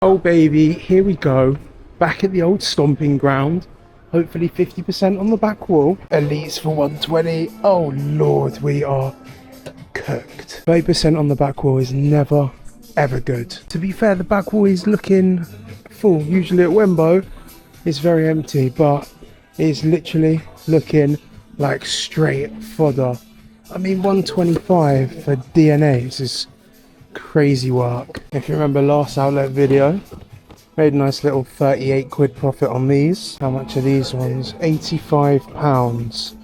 Oh baby, here we go. Back at the old stomping ground. Hopefully 50% on the back wall. Elites for 120. Oh lord, we are cooked. 30% on the back wall is never ever good. To be fair, the back wall is looking full. Usually at Wembo it's very empty, but it's literally looking like straight fodder. I mean, 125 for DNAs is crazy work. If you remember last outlet video, made a nice little 38 quid profit on these. How much are these ones? £85.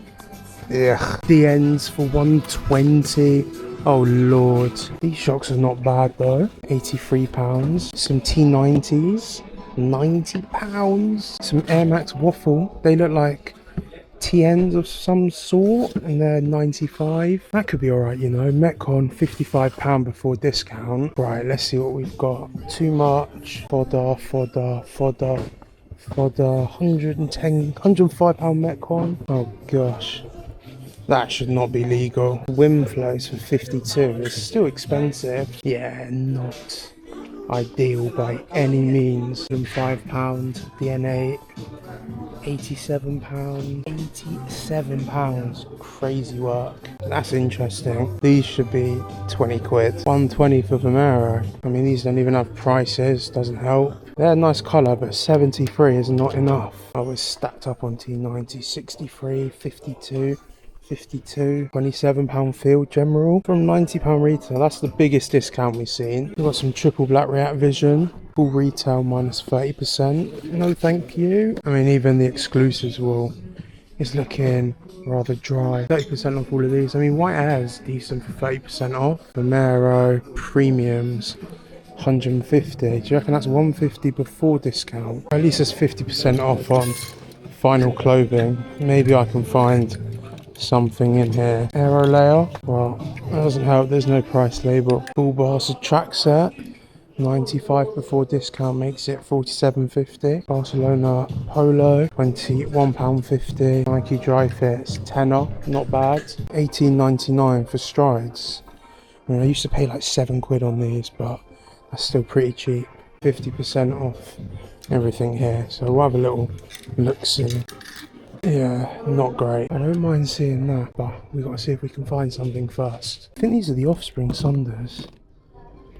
Ugh. DNs for 120. Oh lord. These shocks are not bad though. £83. Some T90s. £90. Some Air Max waffle. They look like TNs of some sort, and they're 95. That could be alright, you know. Metcon £55 before discount. Right, let's see what we've got. Too much. Fodder. 110, £105 Metcon. Oh gosh. That should not be legal. Wimflows for 52. It's still expensive. Yeah, not ideal by any means. £5 DNA. £87. £87. Crazy work. That's interesting. These should be 20 quid. 120 for Vomero. I mean, these don't even have prices. Doesn't help. They're a nice colour, but 73 is not enough. I was stacked up on T90. 63, 52. £27 field general from £90 retail. That's the biggest discount we've seen. We've got some triple black React Vision, full retail minus 30%. No thank you. I mean, even the exclusives wool is looking rather dry. 30% off all of these. I mean, white hair is decent for 30% off. Vomero premiums 150. Do you reckon that's 150 before discount? Or at least it's 50% off on final clothing. Maybe I can find something in here. Aero layer, well, that doesn't help. There's no price label. Full Barca track set, 95 before discount makes it 47.50. Barcelona polo, £21.50. Nike dry fits, tenner, not bad. 18.99 for strides. I mean, I used to pay like 7 quid on these, but that's still pretty cheap. 50% off everything here, so we'll have a little look see. Yeah, not great. I don't mind seeing that, but we got to see if we can find something first. I think these are the Offspring Sunders.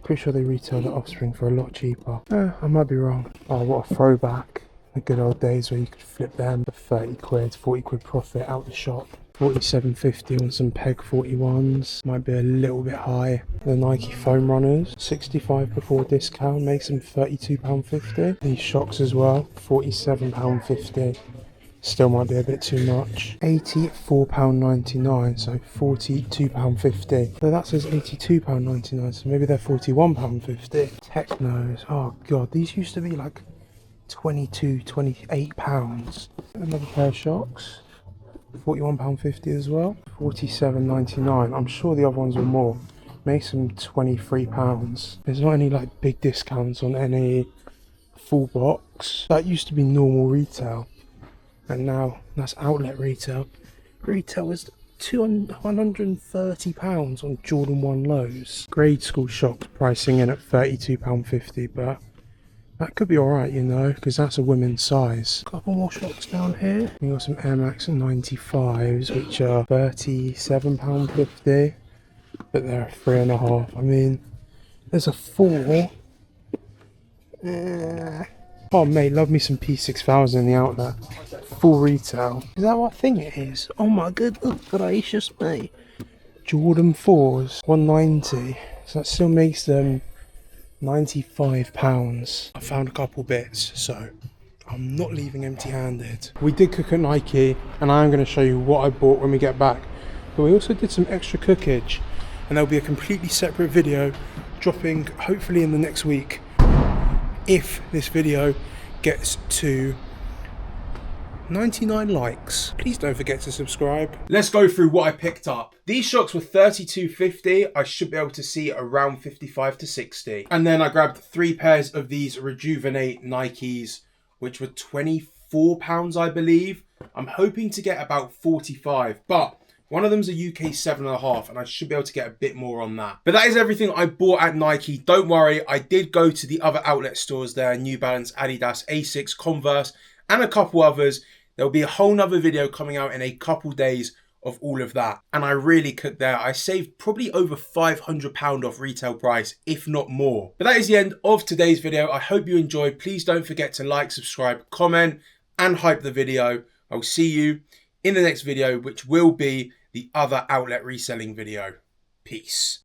Pretty sure they retail the Offspring for a lot cheaper. I might be wrong. Oh, what a throwback. The good old days where you could flip them for 30 quid, 40 quid profit out the shop. 47.50 on some Peg 41s. Might be a little bit high. The Nike foam runners, 65 before discount, makes them £32.50. These shocks as well, £47.50. Still might be a bit too much. £84.99, so £42.50. So that says £82.99, so maybe they're £41.50. Technos, oh god, these used to be like £22, £28. Another pair of shocks, £41.50 as well. £47.99, I'm sure the other ones were more. Makes them £23. There's not any like big discounts on any full box. That used to be normal retail. And now that's outlet retail. Retail is £130 on Jordan 1 lows. Grade school shocks pricing in at £32.50, but that could be alright, you know, because that's a women's size. Couple more shocks down here. We got some Air Max 95s, which are £37.50, but they're 3.5. I mean, there's a 4. Oh mate, love me some P6000 in the outlet. Full retail. Is that what I think it is? Oh my goodness gracious me. Jordan 4s, 190. So that still makes them £95. I found a couple bits, so I'm not leaving empty-handed. We did cook at Nike, and I am going to show you what I bought when we get back. But we also did some extra cookage, and there'll be a completely separate video dropping hopefully in the next week. If this video gets to 99 likes, please don't forget to subscribe. Let's go through what I picked up. These shocks were £32.50. I should be able to see around 55 to 60. And then I grabbed 3 pairs of these Rejuvenate Nikes, which were £24, I believe. I'm hoping to get about 45, but One of them's a UK 7.5, and I should be able to get a bit more on that. But that is everything I bought at Nike. Don't worry, I did go to the other outlet stores there, New Balance, Adidas, Asics, Converse, and a couple others. There'll be a whole nother video coming out in a couple days of all of that. And I really cooked there. I saved probably over £500 off retail price, if not more. But that is the end of today's video. I hope you enjoyed. Please don't forget to like, subscribe, comment, and hype the video. I'll see you in the next video, which will be the other outlet reselling video. Peace.